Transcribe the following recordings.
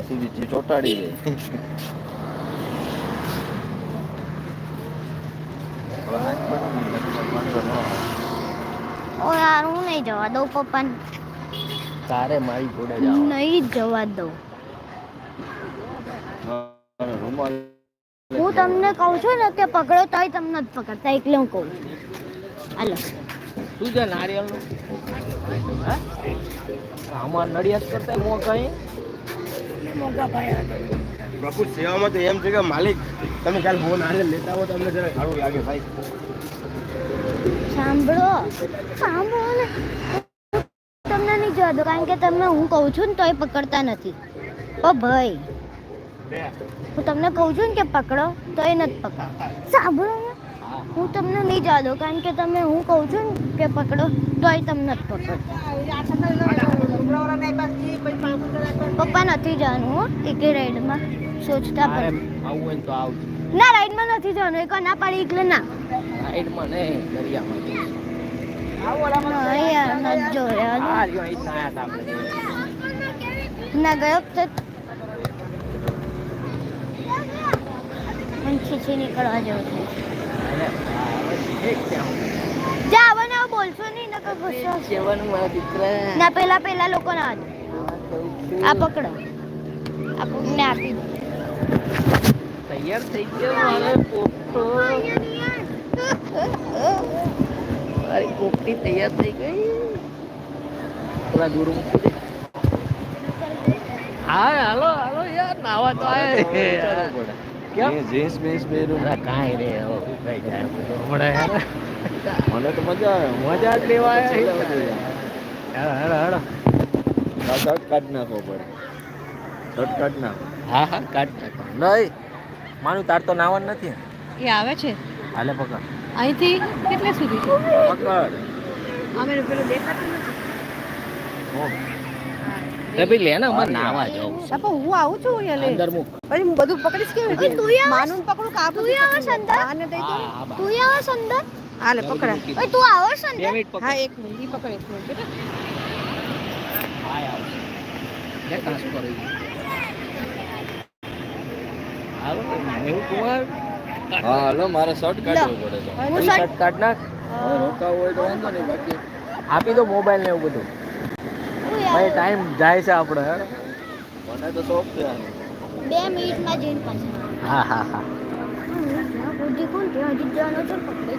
સીધી ચોટાડી દે. ઓ યાર હું નહીં જવા દઉં પપ્પાને. તારે મારી જોડે જાવ. નહીં જવા દઉં. રૂમાલ હું તમને કહું છું ને કે પકડો તોય તમને જ પકડતા એટલે હું કહું છું. હાલો શું છે નારિયેળનું? હા આમાં નડિયાદ કરતા મો કઈ મોગા ભાઈ બાપુ સેવામાં તો એમ છે કે માલિક તમે કાલ બહુ નારિયેળ લેતા હો તો અમને જરા સારું લાગે ભાઈ. સાંભળો સાંભળો ને તમને નહીં જવા દો કારણ કે તમે હું કહું છું ને તોય પકડતા નથી. ઓ ભાઈ હું તમને કહું છું ને કે પકડો તોય નથી પકડતા. સાંભળો ને હું તમને નહીં જવા દઉં કારણ કે તમે હું કહું છું ને કે પકડો તોય તમને જ પકડતા. પપ્પા નથી જવાનું હો એકે રાઈડમાં સોચતા પણ આવું તો આવજો. ના રાઈડમાં નથી જવાનું એક ના પાડી એટલે ના રાઈડમાં નહીં દરિયામાં ના યાર નથી જોયા ના ગયો તો મને ખીચી નીકળવા જેવું છે. જા હવે ના બોલશો નહીં નકર ગુસ્સો ના પેલા લોકો ના આ પકડો આ પગને આપી દો. તૈયાર થઈ ગયો મારે પોપટો. મારી પોપટી તૈયાર થઈ ગઈ. થોડા દૂર મૂકી દે. હા હાલો હાલો યાર નાવા તો આય કેમ જીન્સ બેન્સ પહેરું ના કાંઈ રે હવે કઈ જાય હમણાં યાર મને તો મજા આવે મજા જ લેવા આવ્યા. શર્ટ કાઢ નાખો પડે. શર્ટ કાઢ નાખો. હા હા કાઢ નાખો. નહીં માનું તાર તો નાવાનું નથી. એ આવે છે હાલે પકડ. અહીંથી કેટલે સુધી છે? પકડ. અમે પેલો દેખાતું નથી. ભાઈ લે ને અમારે નાવા જાવ. બાપા હું આવું છું અહીંયા લે. અંદર મૂક. પછી હું બધું પકડીશ કેવી રીતે? માનું પકડું કે તું આવો સંદર આને દઈ દો. તું આવો સંદર હાલે પકડા. ઓય તું આવો સંદર હા એક મિનિટ ઈ પકડ એક મિનિટ બેટા. લે કાસ કરો. હાલો મેહુલ કુમાર. હા હાલો મારે શર્ટ કાઢવો પડે તો. હું શર્ટ કાઢ નાખ. રોકાવું હોય તો વાંધો નહીં બાકી આપી દો મોબાઈલ ને એવું બધું. ભાઈ ટાઈમ જાય છે આપણે. મને તો શોખ છે 2 મિનિટમાં જઈને પાછા. હા હા હા બુદ્ધિ કોણ કે હજી જવાનો છે પકડે.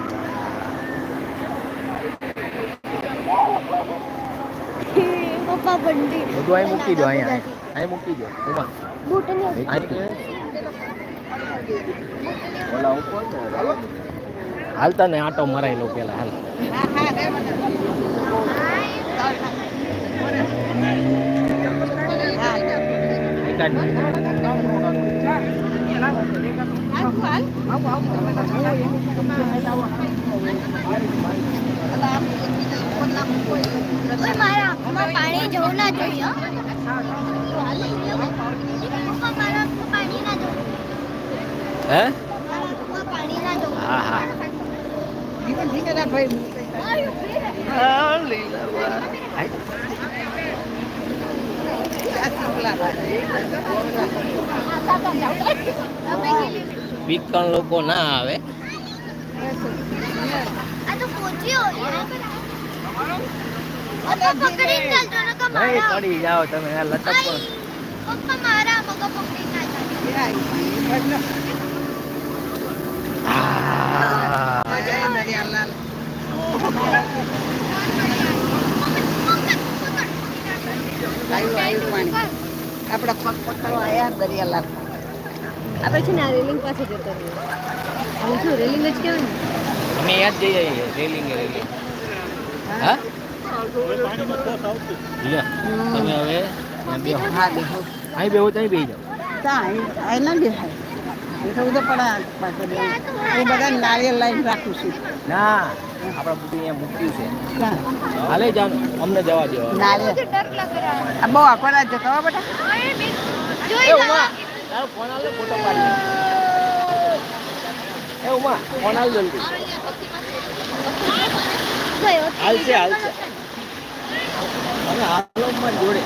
પપ્પા બંડી બધું અહીં મૂકી દો અહીંયા અહીં મૂકી દો ઉમા બૂટ ને ઓલા ઉપર હાલતા ને આટો મરાઈ લો પેલા હાલ. મારા આંખમાં પાણી જવું ના જોઈએ. પાણી ના જવું. હે પાણી ના જવું. હા હા બીકણ લોકો ના આવે. આ તો પહોંચી હોય. પપ્પા પકડીને ચાલજો ને કે નહીં પડી જાઓ તમે આ લટક પણ. પપ્પા મારા મગા પકડીને ચાલજો. આપડા પગ પકડવા આયા દરિયાલાલ. આપણે છે ને આ રેલિંગ પાસે જતો રહ્યો. હું શું રેલિંગ જ કહેવાય ને. અમે યાદ જઈ આવીએ રેલિંગ રેલિંગ. હા લે તમે હવે બેહો. હા દેખો અહીં બેહો ત્યાં બેહી જાઓ. આ ના દેખાય. દેખાવું તો પણ હું બધા નારિયેળ લાઈન રાખું છું. ના આપણા બધું અહીંયા મૂક્યું છે. ક્યાં? હાલે જાન અમને જવા દો. નારિયેળ ડર લગ રહા है. આ બહુ આખોડા જતો હો બેટા. જોઈ લો. તારો ફોન આલે ફોટો પાડી. એ ઉમા ફોન આલ જલ્દી. ગયો. હાલશે હાલશે. અને હાલો માં જોડે